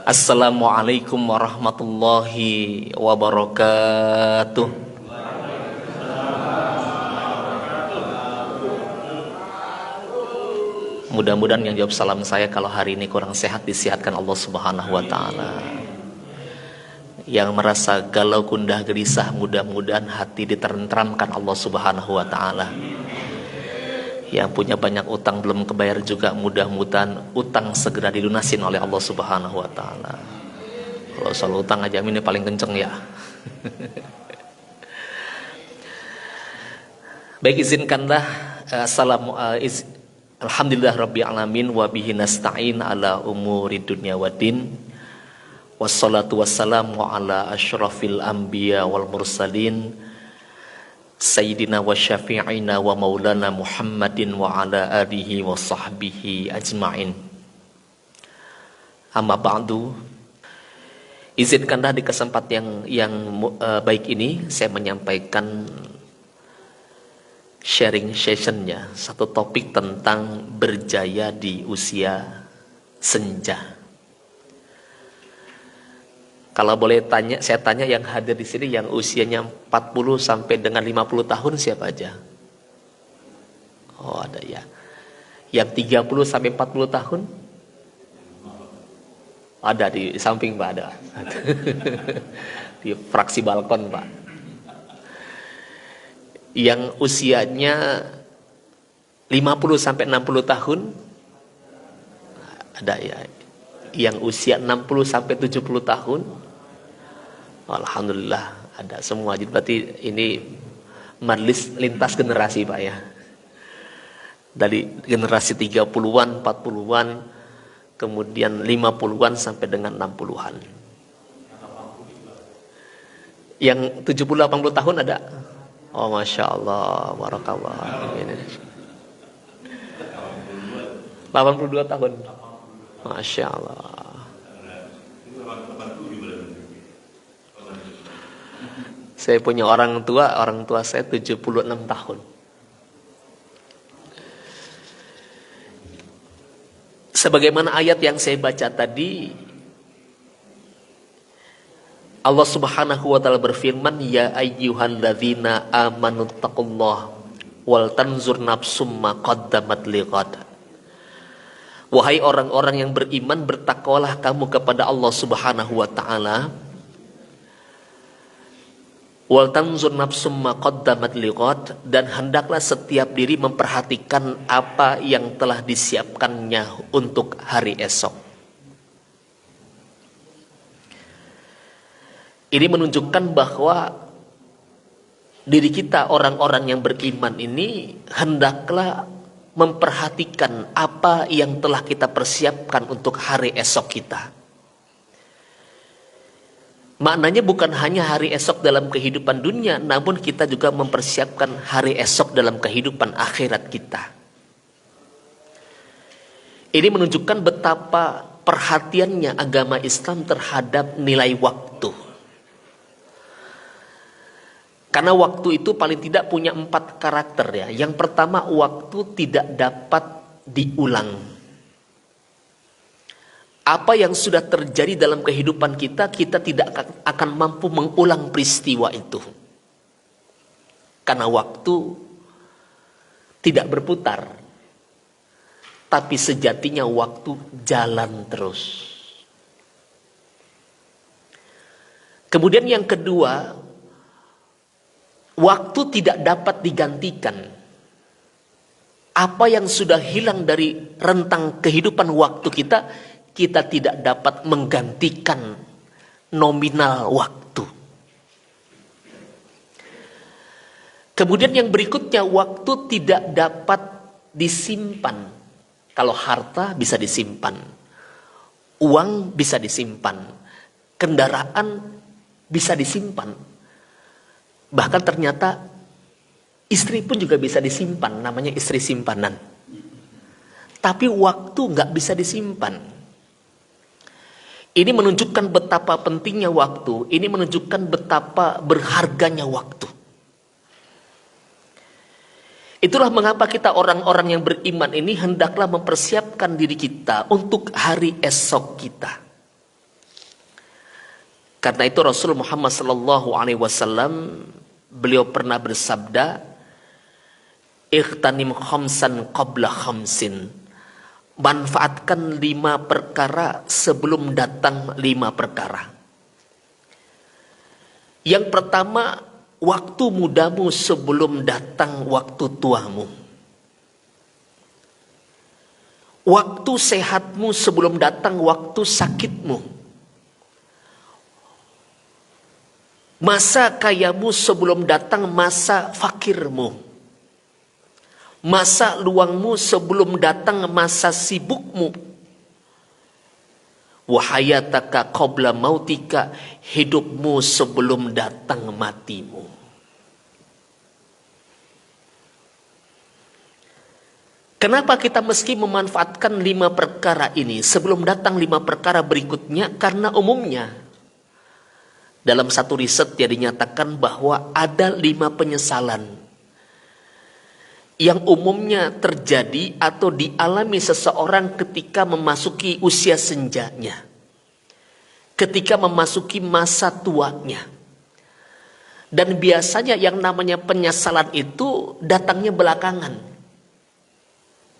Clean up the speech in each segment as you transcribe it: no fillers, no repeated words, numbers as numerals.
Assalamualaikum warahmatullahi wabarakatuh. Mudah-mudahan yang jawab salam saya kalau hari ini kurang sehat disihatkan Allah Subhanahu wa taala. Yang merasa galau gundah gelisah mudah-mudahan hati ditenteramkan Allah Subhanahu wa taala. Yang punya banyak utang belum kebayar juga mudah-mudahan utang segera dilunasin oleh Allah Subhanahu wa taala. Kalau soal utang aja ini paling kenceng ya. Baik, izinkanlah alhamdulillah rabbil alamin wa bihi nasta'in ala umuri dunya waddin. Wassalatu wassalamu ala asyrafil anbiya wal mursalin Sayyidina wa syafi'ina wa maulana Muhammadin wa ala alihi wa sahbihi ajma'in. Amma ba'du. Izinkanlah di kesempatan yang baik ini saya menyampaikan sharing sessionnya, satu topik tentang berjaya di usia senja. Kalau boleh tanya, saya tanya yang hadir di sini yang usianya 40 sampai dengan 50 tahun siapa aja? Oh, ada ya. Yang 30 sampai 40 tahun? Ada di samping Pak, ada. Di fraksi balkon Pak. Yang usianya 50 sampai 60 tahun? Ada ya. Yang usia 60 sampai 70 tahun? Alhamdulillah ada semua. Jadi berarti ini majlis lintas generasi Pak ya. Dari generasi 30-an, 40-an, kemudian 50-an sampai dengan 60-an. Yang 70-80 tahun ada? Oh Masya Allah, barakallah. 82 tahun. Masya Allah. Saya punya orang tua saya 76 tahun. Sebagaimana ayat yang saya baca tadi, Allah Subhanahu wa taala berfirman, ya ayyuhalladzina amanu taqullaha wal tanzur nafsum ma qaddamat lighad. Wahai orang-orang yang beriman, bertakwalah kamu kepada Allah Subhanahu wa taala. Wal tanzur nafsum ma qaddamat lighad, dan hendaklah setiap diri memperhatikan apa yang telah disiapkannya untuk hari esok. Ini menunjukkan bahwa diri kita orang-orang yang beriman ini hendaklah memperhatikan apa yang telah kita persiapkan untuk hari esok kita. Maknanya bukan hanya hari esok dalam kehidupan dunia, namun kita juga mempersiapkan hari esok dalam kehidupan akhirat kita. Ini menunjukkan betapa perhatiannya agama Islam terhadap nilai waktu. Karena waktu itu paling tidak punya 4 karakter ya. Yang pertama, waktu tidak dapat diulang. Apa yang sudah terjadi dalam kehidupan kita, kita tidak akan mampu mengulang peristiwa itu. Karena waktu tidak berputar. Tapi sejatinya waktu jalan terus. Kemudian yang kedua, waktu tidak dapat digantikan. Apa yang sudah hilang dari rentang kehidupan waktu kita, kita tidak dapat menggantikan nominal waktu. Kemudian yang berikutnya, waktu tidak dapat disimpan. Kalau harta bisa disimpan, uang bisa disimpan, kendaraan bisa disimpan. Bahkan ternyata istri pun juga bisa disimpan, namanya istri simpanan. Tapi waktu nggak bisa disimpan. Ini menunjukkan betapa pentingnya waktu. Ini menunjukkan betapa berharganya waktu. Itulah mengapa kita orang-orang yang beriman ini hendaklah mempersiapkan diri kita untuk hari esok kita. Karena itu Rasul Muhammad sallallahu alaihi wasallam beliau pernah bersabda, "Ightanim khamsan qabla khamsin." Manfaatkan 5 perkara sebelum datang 5 perkara. Yang pertama, waktu mudamu sebelum datang waktu tuamu. Waktu sehatmu sebelum datang waktu sakitmu. Masa kayamu sebelum datang masa fakirmu. Masa luangmu sebelum datang masa sibukmu. Wahayataka qabla mautika, hidupmu sebelum datang matimu. Kenapa kita mesti memanfaatkan 5 perkara ini sebelum datang 5 perkara berikutnya? Karena umumnya dalam satu riset yang dinyatakan bahwa ada 5 penyesalan yang umumnya terjadi atau dialami seseorang ketika memasuki usia senjanya, ketika memasuki masa tuanya. Dan biasanya yang namanya penyesalan itu datangnya belakangan.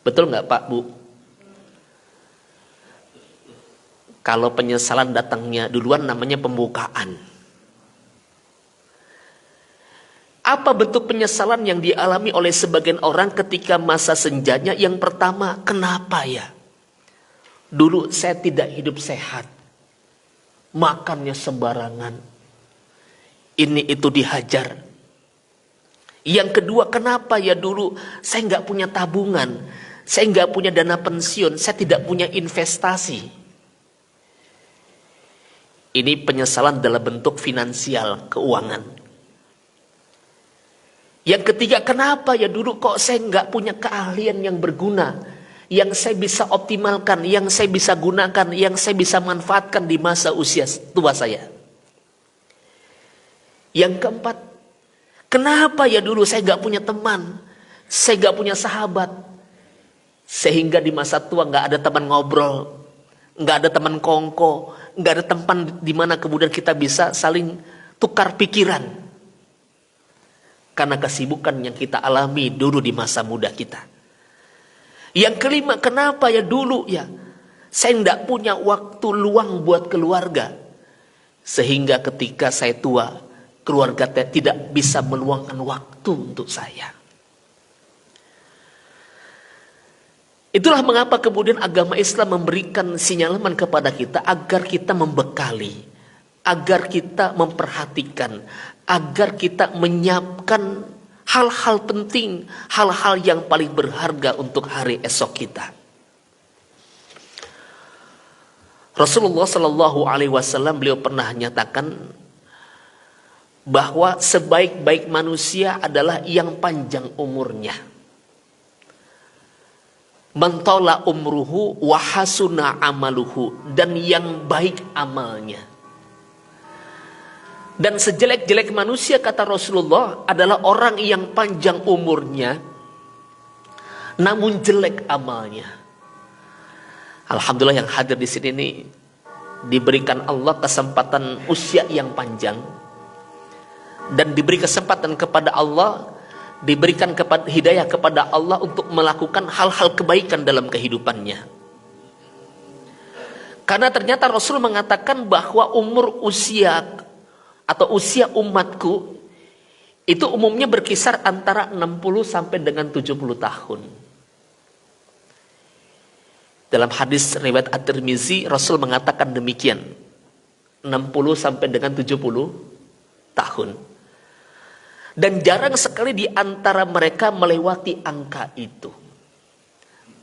Betul nggak Pak, Bu? Kalau penyesalan datangnya duluan namanya pembukaan. Apa bentuk penyesalan yang dialami oleh sebagian orang ketika masa senjanya? Yang pertama, kenapa ya? Dulu saya tidak hidup sehat. Makannya sembarangan. Ini itu dihajar. Yang kedua, kenapa ya dulu saya nggak punya tabungan. Saya nggak punya dana pensiun. Saya tidak punya investasi. Ini penyesalan dalam bentuk finansial, keuangan. Yang ketiga, kenapa ya dulu kok saya nggak punya keahlian yang berguna, yang saya bisa optimalkan, yang saya bisa gunakan, yang saya bisa manfaatkan di masa usia tua saya. Yang keempat, kenapa ya dulu saya nggak punya teman, saya nggak punya sahabat, sehingga di masa tua nggak ada teman ngobrol, nggak ada teman kongko, nggak ada tempat di mana kemudian kita bisa saling tukar pikiran. Karena kesibukan yang kita alami dulu di masa muda kita. Yang kelima, kenapa ya dulu ya saya tidak punya waktu luang buat keluarga. Sehingga ketika saya tua, keluarga tidak bisa meluangkan waktu untuk saya. Itulah mengapa kemudian agama Islam memberikan sinyalemen kepada kita agar kita membekali, agar kita memperhatikan, agar kita menyiapkan hal-hal penting, hal-hal yang paling berharga untuk hari esok kita. Rasulullah Shallallahu Alaihi Wasallam beliau pernah nyatakan bahwa sebaik-baik manusia adalah yang panjang umurnya. Man tala umruhu wa hasuna amaluhu, dan yang baik amalnya. Dan sejelek-jelek manusia, kata Rasulullah, adalah orang yang panjang umurnya namun jelek amalnya. Alhamdulillah yang hadir di sini ini diberikan Allah kesempatan usia yang panjang, dan diberi kesempatan kepada Allah, diberikan hidayah kepada Allah untuk melakukan hal-hal kebaikan dalam kehidupannya. Karena ternyata Rasul mengatakan bahwa umur usia atau usia umatku itu umumnya berkisar antara 60 sampai dengan 70 tahun. Dalam hadis riwayat At-Tirmizi, Rasul mengatakan demikian, 60 sampai dengan 70 tahun. Dan jarang sekali di antara mereka melewati angka itu.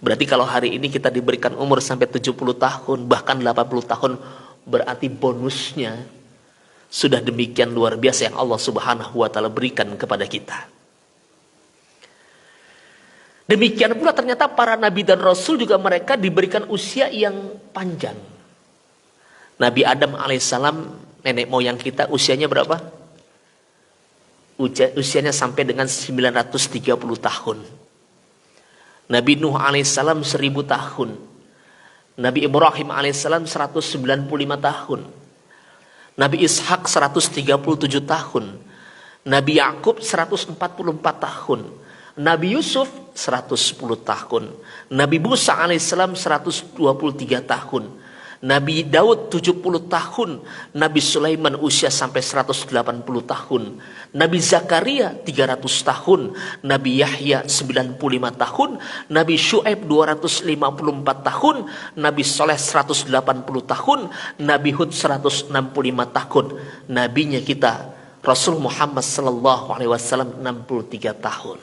Berarti kalau hari ini kita diberikan umur sampai 70 tahun, bahkan 80 tahun, berarti bonusnya sudah demikian luar biasa yang Allah Subhanahu wa taala berikan kepada kita. Demikian pula ternyata para nabi dan rasul juga mereka diberikan usia yang panjang. Nabi Adam alaihissalam, nenek moyang kita, usianya berapa? Usianya sampai dengan 930 tahun. Nabi Nuh alaihissalam 1000 tahun. Nabi Ibrahim alaihissalam 195 tahun. Nabi Ishak 137 tahun. Nabi Yakub 144 tahun. Nabi Yusuf 110 tahun. Nabi Musa alaihissalam 123 tahun. Nabi Daud 70 tahun. Nabi Sulaiman usia sampai 180 tahun. Nabi Zakaria 300 tahun. Nabi Yahya 95 tahun. Nabi Syuaib 254 tahun. Nabi Soleh 180 tahun. Nabi Hud 165 tahun. Nabinya kita Rasul Muhammad sallallahu alaihi wasallam 63 tahun.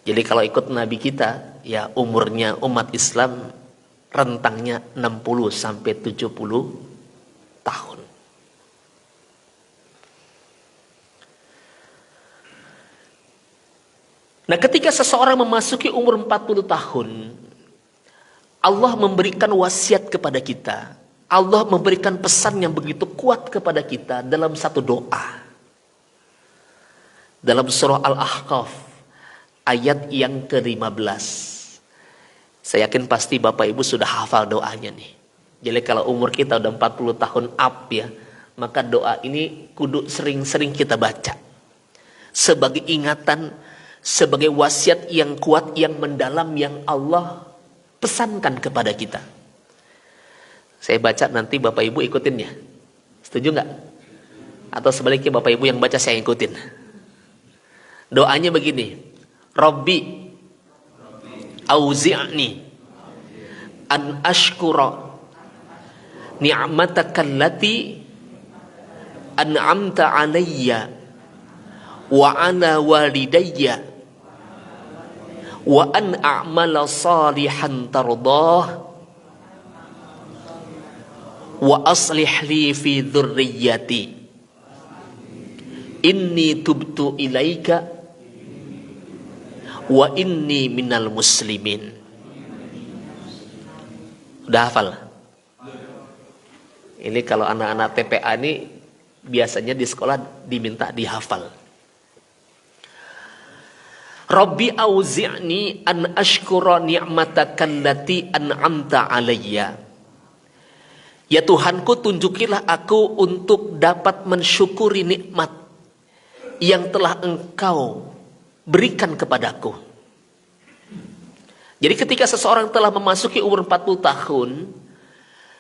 Jadi kalau ikut Nabi kita, ya umurnya umat Islam rentangnya 60 sampai 70 tahun. Nah, ketika seseorang memasuki umur 40 tahun, Allah memberikan wasiat kepada kita. Allah memberikan pesan yang begitu kuat kepada kita dalam satu doa. Dalam surah Al-Ahqaf ayat yang ke-15. Saya yakin pasti Bapak Ibu sudah hafal doanya nih. Jadi kalau umur kita udah 40 tahun up ya, maka doa ini kudu sering-sering kita baca. Sebagai ingatan, sebagai wasiat yang kuat, yang mendalam, yang Allah pesankan kepada kita. Saya baca, nanti Bapak Ibu ikutin ya. Setuju nggak? Atau sebaliknya Bapak Ibu yang baca, saya ikutin. Doanya begini. Rabbi auzi'ni an ashkura ni'mataka allati an'amta alayya wa ala walidayya wa an a'mala salihan tardah wa aslih li fi dhurriyyati inni tubtu ilaika wa inni minal muslimin. Udah hafal? Ini kalau anak-anak TPA ini biasanya di sekolah diminta dihafal. Rabbi auzi'ni an ashkura ni'mataka allati an'amta alayya. Ya Tuhanku, tunjukilah aku untuk dapat mensyukuri nikmat yang telah Engkau berikan kepadaku. Jadi ketika seseorang telah memasuki umur 40 tahun,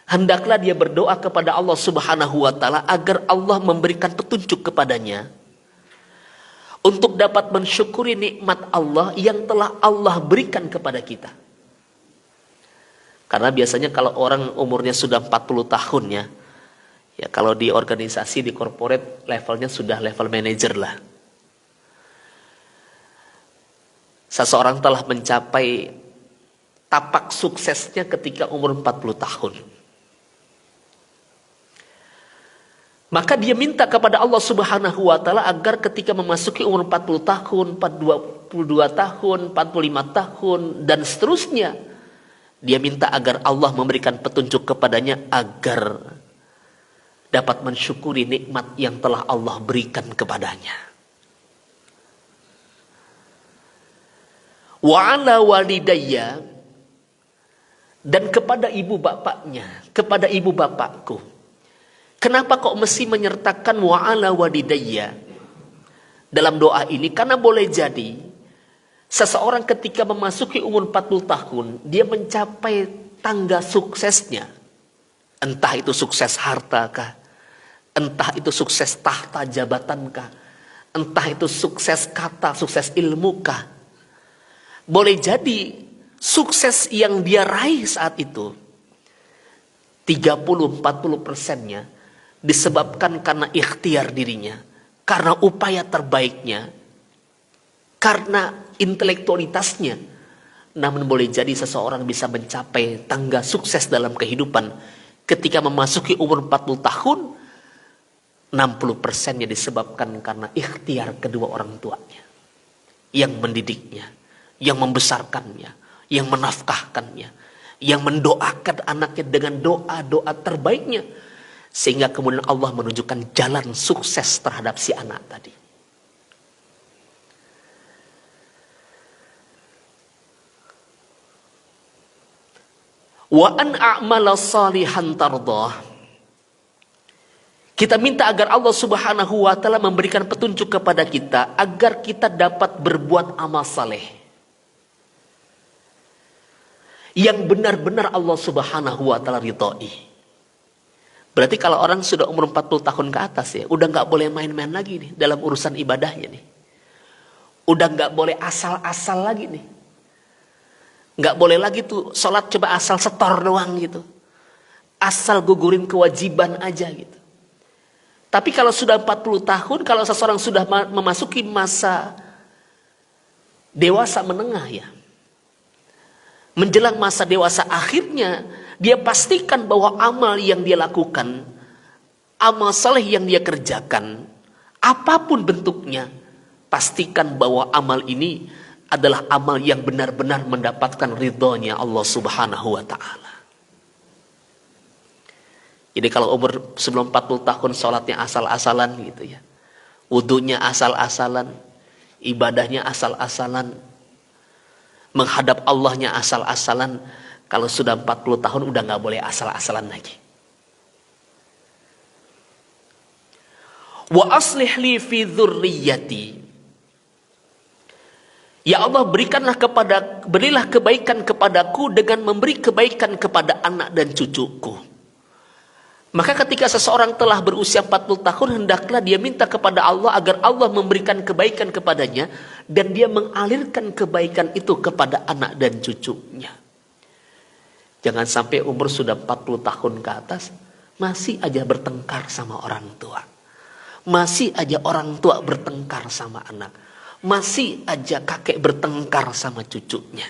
hendaklah dia berdoa kepada Allah Subhanahu wa taala agar Allah memberikan petunjuk kepadanya untuk dapat mensyukuri nikmat Allah yang telah Allah berikan kepada kita. Karena biasanya kalau orang umurnya sudah 40 tahun ya kalau di organisasi, di corporate levelnya sudah level manager lah. Seseorang telah mencapai tapak suksesnya ketika umur 40 tahun. Maka dia minta kepada Allah Subhanahu wa taala agar ketika memasuki umur 40 tahun, 42 tahun, 45 tahun dan seterusnya, dia minta agar Allah memberikan petunjuk kepadanya agar dapat mensyukuri nikmat yang telah Allah berikan kepadanya. Wa ala walidayya, dan kepada ibu bapaknya, kepada ibu bapakku. Kenapa kok mesti menyertakan wa ala walidayya dalam doa ini? Karena boleh jadi seseorang ketika memasuki umur 40 tahun, dia mencapai tangga suksesnya. Entah itu sukses harta kah, entah itu sukses tahta jabatan kah, entah itu sukses kata, sukses ilmu kah. Boleh jadi sukses yang dia raih saat itu 30-40%-nya disebabkan karena ikhtiar dirinya, karena upaya terbaiknya, karena intelektualitasnya. Namun boleh jadi seseorang bisa mencapai tangga sukses dalam kehidupan ketika memasuki umur 40 tahun, 60%-nya disebabkan karena ikhtiar kedua orang tuanya yang mendidiknya, yang membesarkannya, yang menafkahkannya, yang mendoakan anaknya dengan doa-doa terbaiknya, sehingga kemudian Allah menunjukkan jalan sukses terhadap si anak tadi. Wa an a'mala salihan tardah. Kita minta agar Allah Subhanahu wa taala memberikan petunjuk kepada kita agar kita dapat berbuat amal saleh yang benar-benar Allah Subhanahu wa taala ridhoi. Berarti kalau orang sudah umur 40 tahun ke atas ya, udah nggak boleh main-main lagi nih dalam urusan ibadahnya nih. Udah nggak boleh asal-asal lagi nih. Nggak boleh lagi tuh sholat coba asal setor doang gitu. Asal gugurin kewajiban aja gitu. Tapi kalau sudah 40 tahun, kalau seseorang sudah memasuki masa dewasa menengah ya. Menjelang masa dewasa akhirnya, dia pastikan bahwa amal yang dia lakukan, amal saleh yang dia kerjakan, apapun bentuknya, pastikan bahwa amal ini adalah amal yang benar-benar mendapatkan ridhonya Allah Subhanahu wa ta'ala. Jadi kalau umur sebelum 40 tahun sholatnya asal-asalan gitu ya. Wudunya asal-asalan. Ibadahnya asal-asalan. Menghadap Allahnya asal-asalan. Kalau sudah 40 tahun udah gak boleh asal-asalan lagi. Wa aslih li fi dzurriyyati. Ya Allah berilah kebaikan kepadaku dengan memberi kebaikan kepada anak dan cucuku. Maka ketika seseorang telah berusia 40 tahun, hendaklah dia minta kepada Allah agar Allah memberikan kebaikan kepadanya dan dia mengalirkan kebaikan itu kepada anak dan cucunya. Jangan sampai umur sudah 40 tahun ke atas, masih aja bertengkar sama orang tua. Masih aja orang tua bertengkar sama anak. Masih aja kakek bertengkar sama cucunya.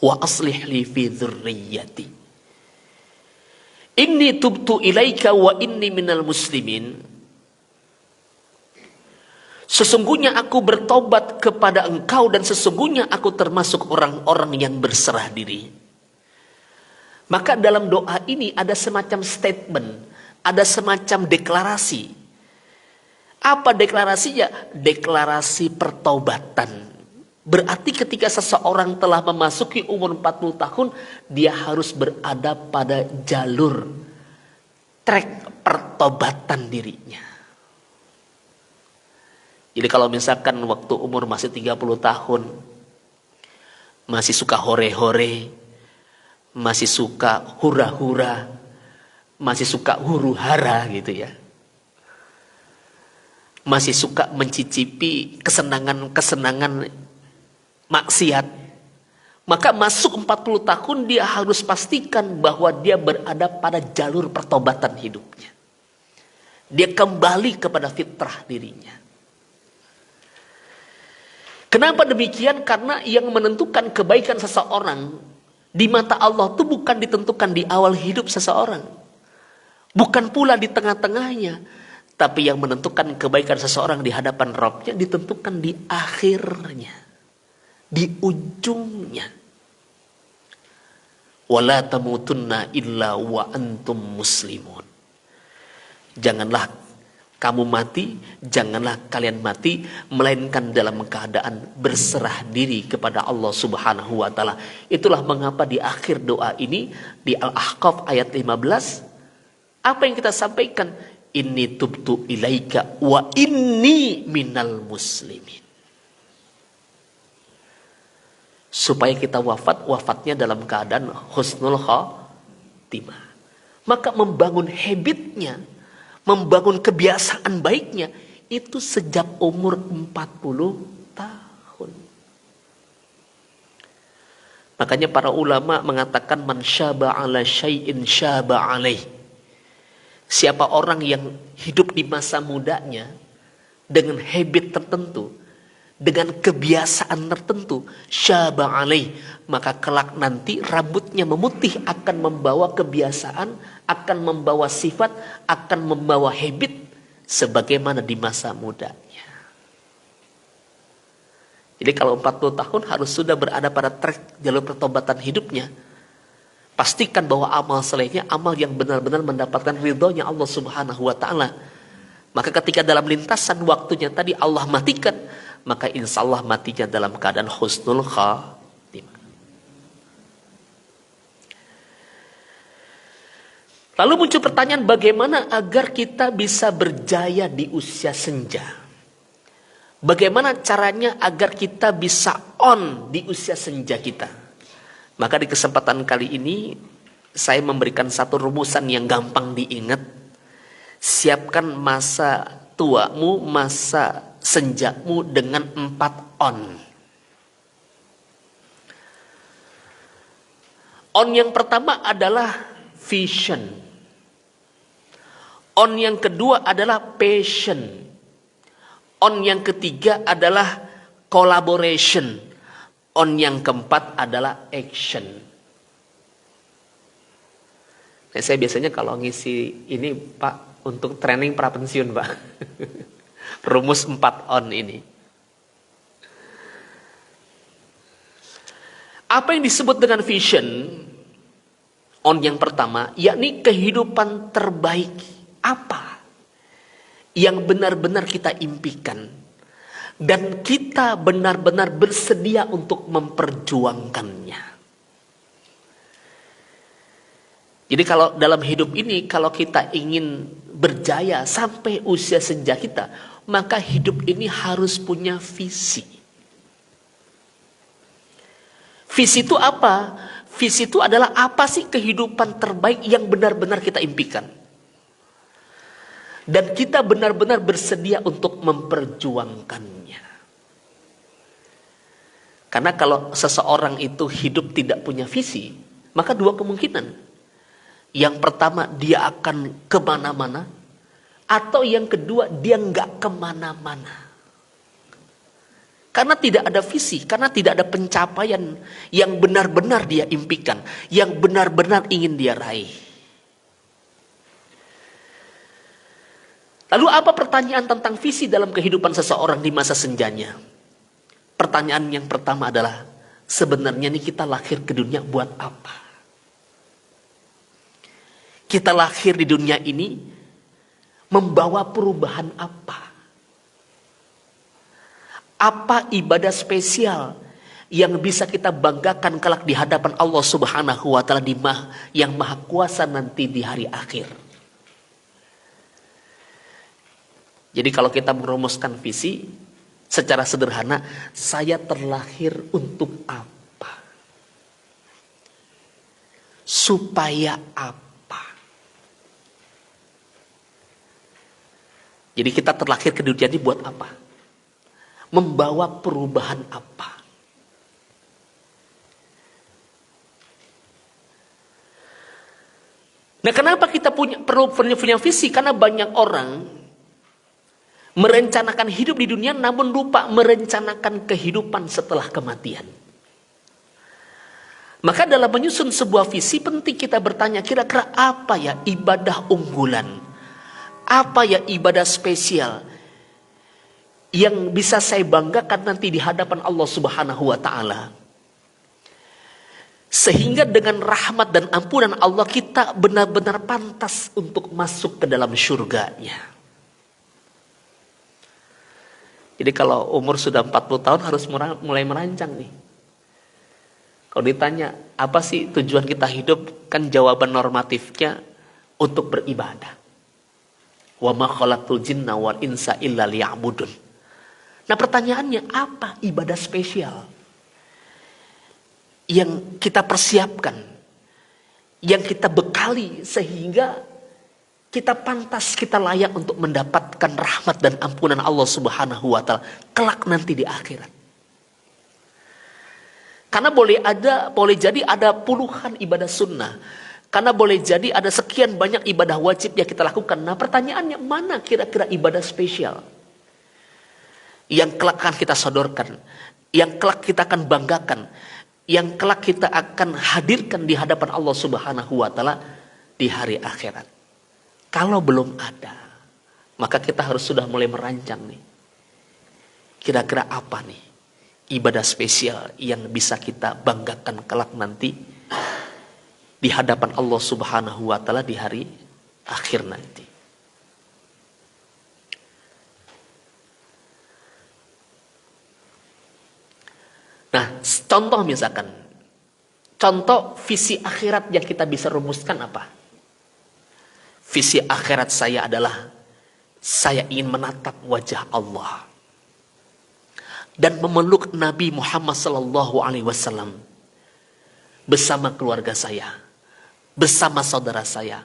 Wa aslih li fi dzurriyyati. Inni tubtu ilaika wa inni minal muslimin. Sesungguhnya aku bertobat kepada engkau dan sesungguhnya aku termasuk orang-orang yang berserah diri. Maka dalam doa ini ada semacam statement, ada semacam deklarasi. Apa deklarasinya? Deklarasi pertobatan. Berarti ketika seseorang telah memasuki umur 40 tahun, dia harus berada pada jalur trek pertobatan dirinya. Jadi kalau misalkan waktu umur masih 30 tahun, masih suka hore-hore, masih suka hura-hura, masih suka huru-hara gitu ya. Masih suka mencicipi kesenangan-kesenangan maksiat, maka masuk 40 tahun dia harus pastikan bahwa dia berada pada jalur pertobatan hidupnya. Dia kembali kepada fitrah dirinya. Kenapa demikian? Karena yang menentukan kebaikan seseorang di mata Allah itu bukan ditentukan di awal hidup seseorang, bukan pula di tengah-tengahnya, tapi yang menentukan kebaikan seseorang di hadapan Rabbnya ditentukan di akhirnya, di ujungnya. Wala tamutunna illa wa antum muslimun. Janganlah kamu mati, janganlah kalian mati melainkan dalam keadaan berserah diri kepada Allah Subhanahu wa taala. Itulah mengapa di akhir doa ini di Al-Ahqaf ayat 15 apa yang kita sampaikan? Inni tubtu ilaika wa inni minal muslimin. Supaya kita wafatnya dalam keadaan husnul khatimah. Maka membangun habitnya, membangun kebiasaan baiknya, itu sejak umur 40 tahun. Makanya para ulama mengatakan man syaba ala syai'in syaba alaih. Siapa orang yang hidup di masa mudanya dengan habit tertentu, dengan kebiasaan tertentu, syaba alaih, maka kelak nanti rambutnya memutih akan membawa kebiasaan, akan membawa sifat, akan membawa habit sebagaimana di masa mudanya. Jadi kalau 40 tahun harus sudah berada pada trek jalur pertobatan hidupnya. Pastikan bahwa amal salehnya amal yang benar-benar mendapatkan ridhonya Allah Subhanahu wa taala. Maka ketika dalam lintasan waktunya tadi Allah matikan, maka insya Allah matinya dalam keadaan husnul khatimah. Lalu muncul pertanyaan, bagaimana agar kita bisa berjaya di usia senja? Bagaimana caranya agar kita bisa on di usia senja kita? Maka di kesempatan kali ini saya memberikan satu rumusan yang gampang diingat. Siapkan masa tuamu, masa senjamu dengan 4 on. On yang pertama adalah vision. On yang kedua adalah passion. On yang ketiga adalah collaboration. On yang keempat adalah action. Nah, saya biasanya kalau ngisi ini Pak, untuk training pra pensiun Pak. Rumus 4 on ini. Apa yang disebut dengan vision? On yang pertama, yakni kehidupan terbaik. Apa yang benar-benar kita impikan dan kita benar-benar bersedia untuk memperjuangkannya. Jadi kalau dalam hidup ini, kalau kita ingin berjaya sampai usia senja kita, maka hidup ini harus punya visi. Visi itu apa? Visi itu adalah apa sih kehidupan terbaik yang benar-benar kita impikan. Dan kita benar-benar bersedia untuk memperjuangkannya. Karena kalau seseorang itu hidup tidak punya visi, maka 2 kemungkinan. Yang pertama, dia akan kemana-mana. Atau yang kedua, dia nggak kemana-mana. Karena tidak ada visi, karena tidak ada pencapaian yang benar-benar dia impikan, yang benar-benar ingin dia raih. Lalu apa pertanyaan tentang visi dalam kehidupan seseorang di masa senjanya? Pertanyaan yang pertama adalah, sebenarnya nih kita lahir ke dunia buat apa? Kita lahir di dunia ini membawa perubahan apa? Apa ibadah spesial yang bisa kita banggakan kelak di hadapan Allah Subhanahu wa Ta'ala yang Maha Kuasa nanti di hari akhir? Jadi kalau kita merumuskan visi secara sederhana, saya terlahir untuk apa? Supaya apa? Jadi kita terlahir ke dunia ini buat apa? Membawa perubahan apa? Nah, kenapa kita perlu punya visi? Karena banyak orang merencanakan hidup di dunia namun lupa merencanakan kehidupan setelah kematian. Maka dalam menyusun sebuah visi penting kita bertanya, kira-kira apa ya ibadah unggulan? Apa ya ibadah spesial yang bisa saya banggakan nanti di hadapan Allah Subhanahu wa Ta'ala? Sehingga dengan rahmat dan ampunan Allah kita benar-benar pantas untuk masuk ke dalam surganya. Jadi kalau umur sudah 40 tahun harus mulai merancang nih. Kalau ditanya, apa sih tujuan kita hidup? Kan jawaban normatifnya untuk beribadah. Wa ma khalaqtul jinna wal insa illa liya'budun. Nah pertanyaannya, apa ibadah spesial yang kita persiapkan, yang kita bekali sehingga kita pantas, kita layak untuk mendapatkan rahmat dan ampunan Allah Subhanahu wa Ta'ala kelak nanti di akhirat. Karena boleh jadi ada puluhan ibadah sunnah. Karena boleh jadi ada sekian banyak ibadah wajib yang kita lakukan. Nah pertanyaannya, mana kira-kira ibadah spesial yang kelak akan kita sodorkan, yang kelak kita akan banggakan, yang kelak kita akan hadirkan di hadapan Allah Subhanahu wa Ta'ala di hari akhirat. Kalau belum ada, maka kita harus sudah mulai merancang nih. Kira-kira apa nih ibadah spesial yang bisa kita banggakan kelak nanti di hadapan Allah Subhanahu wa Ta'ala di hari akhir nanti. Nah, contoh misalkan, contoh visi akhirat yang kita bisa rumuskan apa? Visi akhirat saya adalah saya ingin menatap wajah Allah dan memeluk Nabi Muhammad SAW bersama keluarga saya, bersama saudara saya,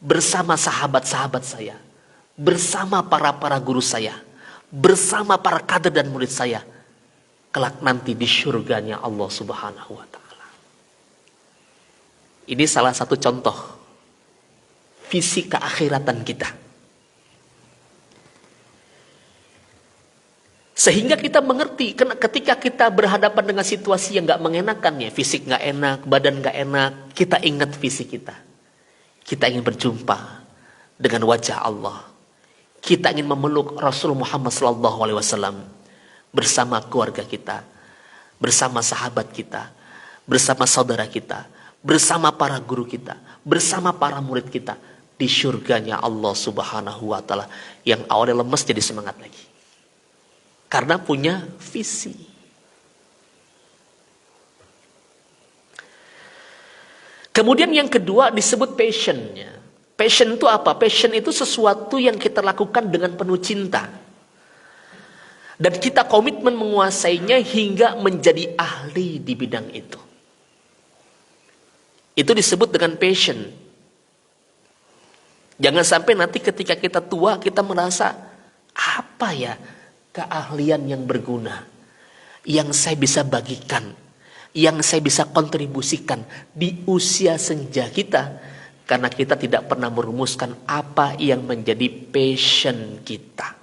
bersama sahabat-sahabat saya, bersama para guru saya, bersama para kader dan murid saya, kelak nanti di syurganya Allah Subhanahu wa Ta'ala. Ini salah satu contoh visi keakhiratan kita. Sehingga kita mengerti ketika kita berhadapan dengan situasi yang gak mengenakan ya, fisik gak enak, badan gak enak, kita ingat visi kita. Kita ingin berjumpa dengan wajah Allah. Kita ingin memeluk Rasul Muhammad SAW bersama keluarga kita, bersama sahabat kita, bersama saudara kita, bersama para guru kita, bersama para murid kita di syurganya Allah Subhanahu wa Ta'ala, yang awalnya lemes jadi semangat lagi. Karena punya visi. Kemudian yang kedua disebut passionnya. Passion itu apa? Passion itu sesuatu yang kita lakukan dengan penuh cinta. Dan kita komitmen menguasainya hingga menjadi ahli di bidang itu. Itu disebut dengan passion. Jangan sampai nanti ketika kita tua kita merasa, apa ya keahlian yang berguna yang saya bisa bagikan, yang saya bisa kontribusikan di usia senja kita, karena kita tidak pernah merumuskan apa yang menjadi passion kita.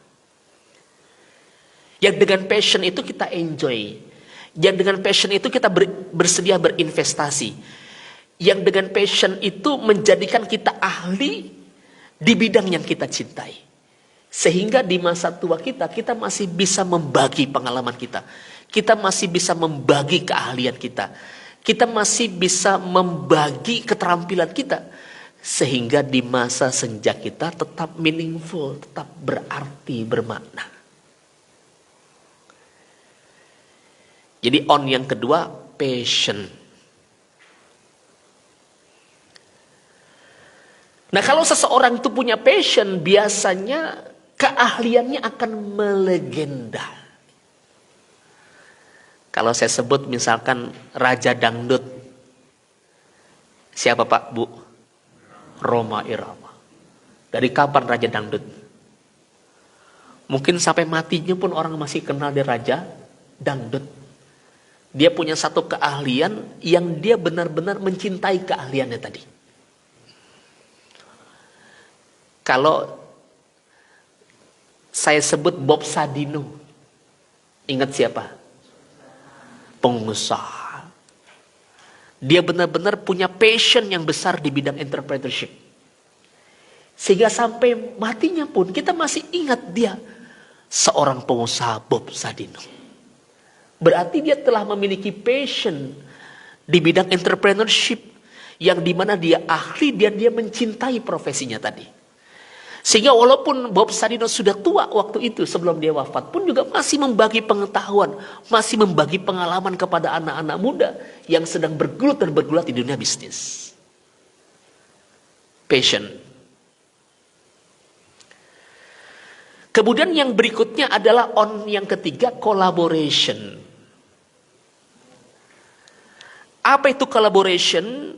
Yang dengan passion itu kita enjoy, yang dengan passion itu kita bersedia berinvestasi, yang dengan passion itu menjadikan kita ahli di bidang yang kita cintai. Sehingga di masa tua kita masih bisa membagi pengalaman kita. Kita masih bisa membagi keahlian kita. Kita masih bisa membagi keterampilan kita. Sehingga di masa senja kita tetap meaningful, tetap berarti, bermakna. Jadi on yang kedua, passion. Nah kalau seseorang itu punya passion, biasanya keahliannya akan melegenda. Kalau saya sebut misalkan Raja Dangdut. Siapa Pak, Bu? Rhoma Irama. Dari kapan Raja Dangdut? Mungkin sampai matinya pun orang masih kenal dia Raja Dangdut. Dia punya satu keahlian yang dia benar-benar mencintai keahliannya tadi. Kalau saya sebut Bob Sadino. Ingat siapa? Pengusaha. Dia benar-benar punya passion yang besar di bidang entrepreneurship. Sehingga sampai matinya pun kita masih ingat dia. Seorang pengusaha Bob Sadino. Berarti dia telah memiliki passion di bidang entrepreneurship. Yang dimana dia ahli dan dia mencintai profesinya tadi. Sehingga walaupun Bob Sadino sudah tua waktu itu sebelum dia wafat pun juga masih membagi pengetahuan, masih membagi pengalaman kepada anak-anak muda yang sedang bergelut dan bergulat di dunia bisnis. Passion. Kemudian yang berikutnya adalah on yang ketiga, collaboration. Apa itu collaboration?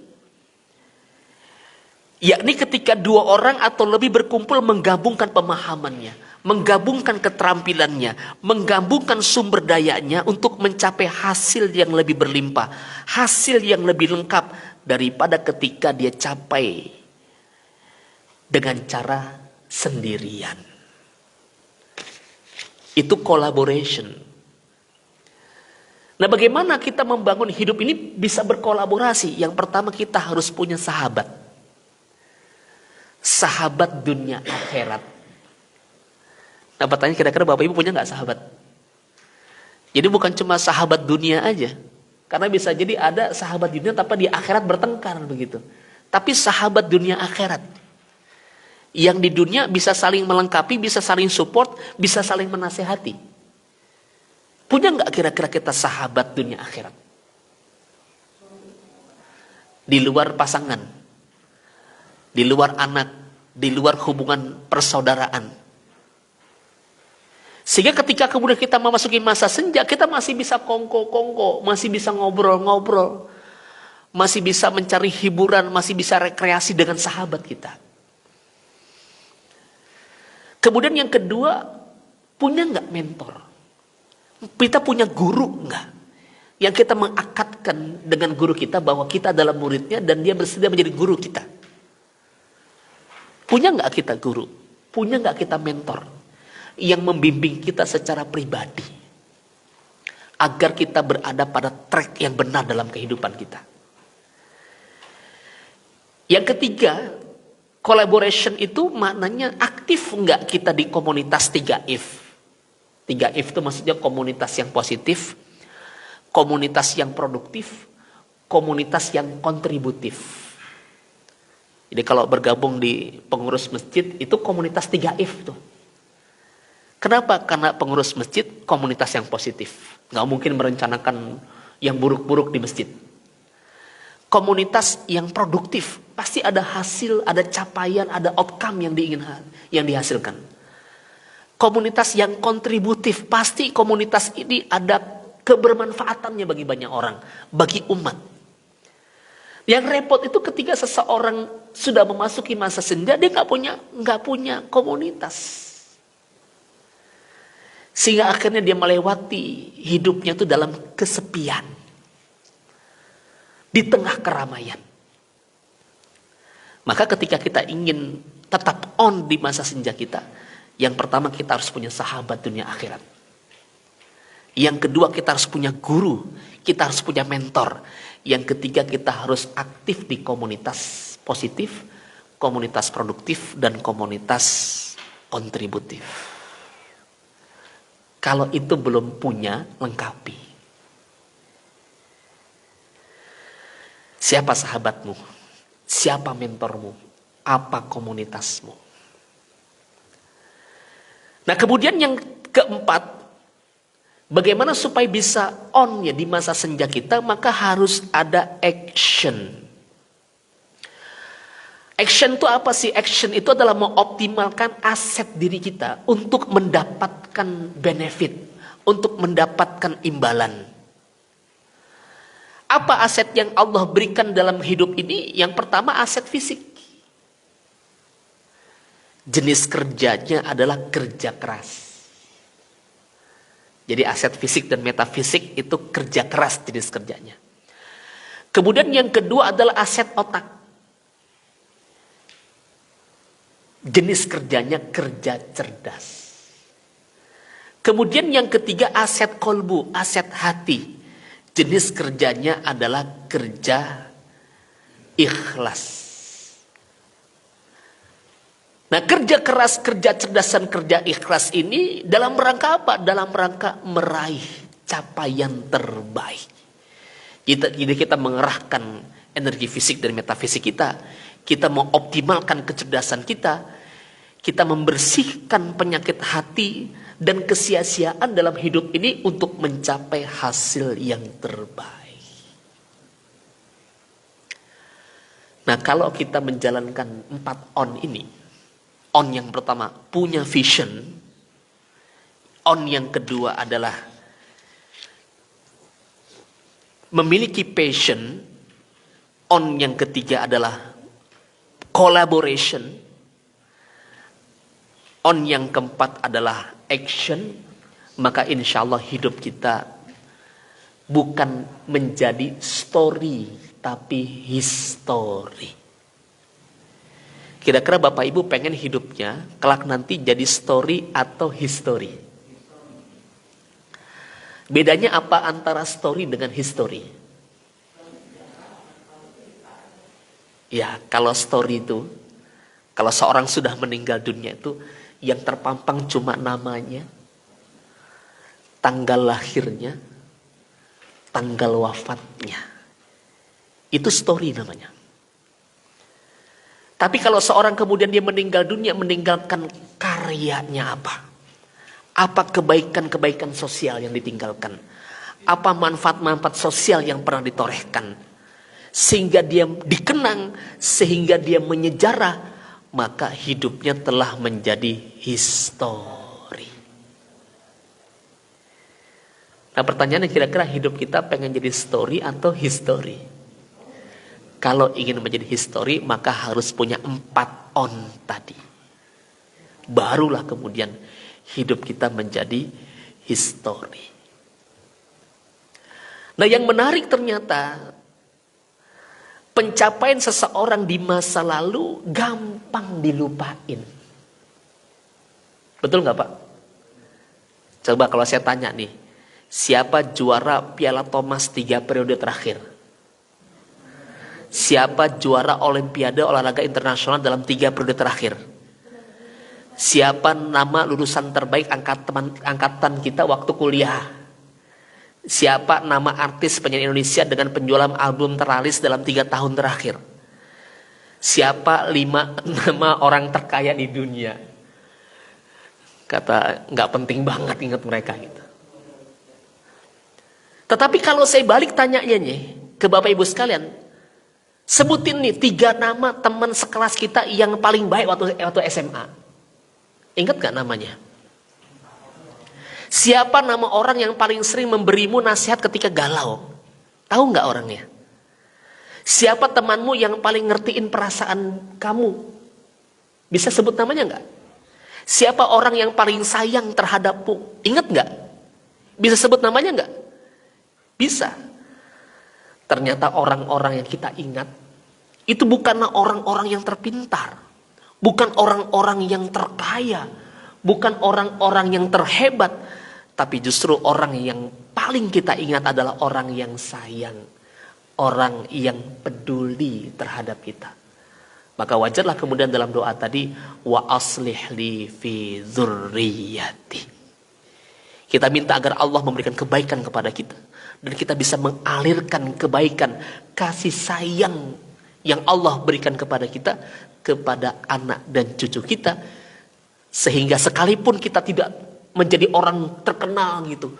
Yakni ketika dua orang atau lebih berkumpul menggabungkan pemahamannya, menggabungkan keterampilannya, menggabungkan sumber dayanya untuk mencapai hasil yang lebih berlimpah, hasil yang lebih lengkap daripada ketika dia capai dengan cara sendirian. Itu collaboration. Nah, bagaimana kita membangun hidup ini bisa berkolaborasi? Yang pertama kita harus punya sahabat. Sahabat dunia akhirat. Nah pertanyaan kira-kira Bapak Ibu punya gak sahabat? Jadi bukan cuma sahabat dunia aja. Karena bisa jadi ada sahabat dunia tapi di akhirat bertengkar begitu. Tapi sahabat dunia akhirat. Yang di dunia bisa saling melengkapi, bisa saling support, bisa saling menasehati. Punya gak kira-kira kita sahabat dunia akhirat? Di luar pasangan, di luar anak, di luar hubungan persaudaraan. Sehingga ketika kemudian kita memasuki masa senja, kita masih bisa kongko-kongko, masih bisa ngobrol-ngobrol, masih bisa mencari hiburan, masih bisa rekreasi dengan sahabat kita. Kemudian yang kedua, punya nggak mentor? Kita punya guru nggak? Yang kita mengakadkan dengan guru kita bahwa kita adalah muridnya dan dia bersedia menjadi guru kita. Punya nggak kita guru? Punya nggak kita mentor? Yang membimbing kita secara pribadi agar kita berada pada track yang benar dalam kehidupan kita. Yang ketiga, collaboration itu maknanya aktif enggak kita di komunitas 3If. 3If itu maksudnya komunitas yang positif, komunitas yang produktif, komunitas yang kontributif. Jadi kalau bergabung di pengurus masjid itu komunitas 3If tuh. Kenapa? Karena pengurus masjid komunitas yang positif. Nggak mungkin merencanakan yang buruk-buruk di masjid. Komunitas yang produktif. Pasti ada hasil, ada capaian, ada outcome yang dihasilkan. Komunitas yang kontributif. Pasti komunitas ini ada kebermanfaatannya bagi banyak orang. Bagi umat. Yang repot itu ketika seseorang sudah memasuki masa senja, dia nggak punya komunitas. Sehingga akhirnya dia melewati hidupnya itu dalam kesepian. Di tengah keramaian. Maka ketika kita ingin tetap on di masa senja kita, yang pertama kita harus punya sahabat dunia akhirat. Yang kedua kita harus punya guru, kita harus punya mentor. Yang ketiga kita harus aktif di komunitas positif, komunitas produktif, dan komunitas kontributif. Kalau itu belum punya, lengkapi. Siapa sahabatmu? Siapa mentormu? Apa komunitasmu? Nah, kemudian yang keempat, bagaimana supaya bisa on ya di masa senja kita, maka harus ada action. Action itu apa sih? Action itu adalah mengoptimalkan aset diri kita untuk mendapatkan benefit, untuk mendapatkan imbalan. Apa aset yang Allah berikan dalam hidup ini? Yang pertama aset fisik. Jenis kerjanya adalah kerja keras. Jadi aset fisik dan metafisik itu kerja keras jenis kerjanya. Kemudian yang kedua adalah aset otak. Jenis kerjanya kerja cerdas. Kemudian yang ketiga aset kolbu, aset hati. Jenis kerjanya adalah kerja ikhlas. Nah, kerja keras, kerja cerdas, dan kerja ikhlas ini dalam rangka apa? Dalam rangka meraih capaian terbaik. Jadi kita mengerahkan energi fisik dan metafisik kita mengoptimalkan kecerdasan kita membersihkan penyakit hati dan kesia-siaan dalam hidup ini untuk mencapai hasil yang terbaik. Nah, kalau kita menjalankan 4 on ini, on yang pertama punya vision, on yang kedua adalah memiliki passion, on yang ketiga adalah collaboration, on yang keempat adalah action, maka insya Allah hidup kita bukan menjadi story, tapi history. Kira-kira Bapak Ibu pengen hidupnya kelak nanti jadi story atau history? Bedanya apa antara story dengan history? Ya, kalau story itu, kalau seorang sudah meninggal dunia itu, yang terpampang cuma namanya, tanggal lahirnya, tanggal wafatnya. Itu story namanya. Tapi kalau seorang kemudian dia meninggal dunia, meninggalkan karyanya apa? Apa kebaikan-kebaikan sosial yang ditinggalkan? Apa manfaat-manfaat sosial yang pernah ditorehkan? Sehingga dia dikenang, sehingga dia menyejarah maka hidupnya telah menjadi histori. Nah pertanyaannya, kira-kira hidup kita pengen jadi story atau history? Kalau ingin menjadi history, maka harus punya 4 on tadi. Barulah kemudian hidup kita menjadi history. Nah yang menarik ternyata, pencapaian seseorang di masa lalu gampang dilupain. Betul nggak Pak? Coba kalau saya tanya nih, siapa juara Piala Thomas 3 periode terakhir? Siapa juara Olimpiade olahraga internasional dalam 3 periode terakhir? Siapa nama lulusan terbaik angkatan kita waktu kuliah? Siapa nama artis penyanyi Indonesia dengan penjualan album terlaris dalam 3 tahun terakhir? Siapa 5 nama orang terkaya di dunia? Kata nggak penting banget ingat mereka gitu. Tetapi kalau saya balik tanyanya nih ke Bapak Ibu sekalian, sebutin nih 3 nama teman sekelas kita yang paling baik waktu SMA. Ingat gak namanya? Siapa nama orang yang paling sering memberimu nasihat ketika galau? Tahu nggak orangnya? Siapa temanmu yang paling ngertiin perasaan kamu? Bisa sebut namanya nggak? Siapa orang yang paling sayang terhadapmu? Ingat nggak? Bisa sebut namanya nggak? Bisa. Ternyata orang-orang yang kita ingat itu bukanlah orang-orang yang terpintar, bukan orang-orang yang terkaya, bukan orang-orang yang terhebat, tapi justru orang yang paling kita ingat adalah orang yang sayang, orang yang peduli terhadap kita. Maka wajarlah kemudian dalam doa tadi, wa aslih li fi dzurriyyati. Kita minta agar Allah memberikan kebaikan kepada kita, dan kita bisa mengalirkan kebaikan, kasih sayang yang Allah berikan kepada kita, kepada anak dan cucu kita, sehingga sekalipun kita tidak menjadi orang terkenal gitu,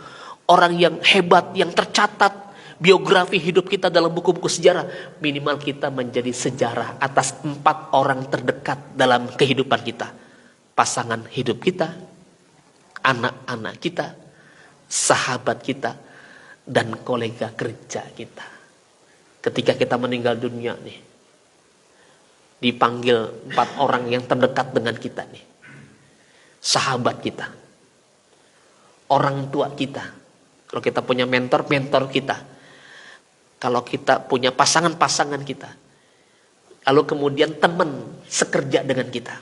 orang yang hebat, yang tercatat biografi hidup kita dalam buku-buku sejarah, minimal kita menjadi sejarah atas 4 orang terdekat dalam kehidupan kita. Pasangan hidup kita, anak-anak kita, sahabat kita, dan kolega kerja kita. Ketika kita meninggal dunia nih, dipanggil 4 orang yang terdekat dengan kita nih. Sahabat kita, orang tua kita, kalau kita punya mentor kita, kalau kita punya pasangan kita, lalu kemudian teman sekerja dengan kita,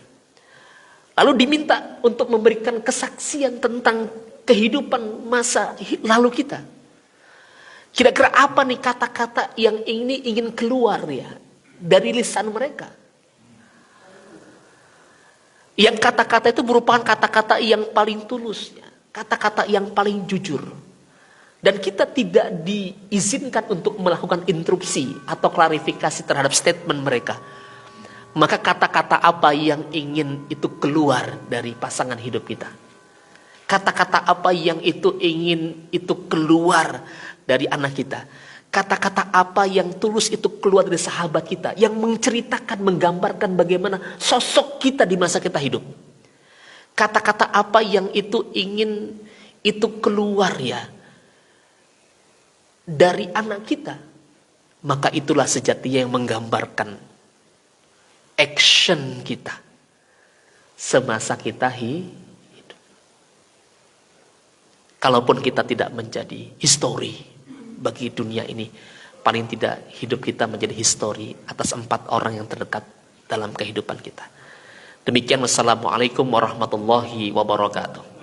lalu diminta untuk memberikan kesaksian tentang kehidupan masa lalu kita. Kira-kira apa nih kata-kata yang ingin keluar ya dari lisan mereka? Yang kata-kata itu merupakan kata-kata yang paling tulus, ya, kata-kata yang paling jujur. Dan kita tidak diizinkan untuk melakukan interupsi atau klarifikasi terhadap statement mereka. Maka kata-kata apa yang ingin itu keluar dari pasangan hidup kita? Kata-kata apa yang itu ingin itu keluar dari anak kita? Kata-kata apa yang tulus itu keluar dari sahabat kita, yang menceritakan, menggambarkan bagaimana sosok kita di masa kita hidup? Kata-kata apa yang itu ingin itu keluar ya dari anak kita? Maka itulah sejatinya yang menggambarkan action kita semasa kita hidup. Kalaupun kita tidak menjadi history bagi dunia ini, paling tidak hidup kita menjadi histori atas 4 orang yang terdekat dalam kehidupan kita. Demikian, wassalamualaikum warahmatullahi wabarakatuh.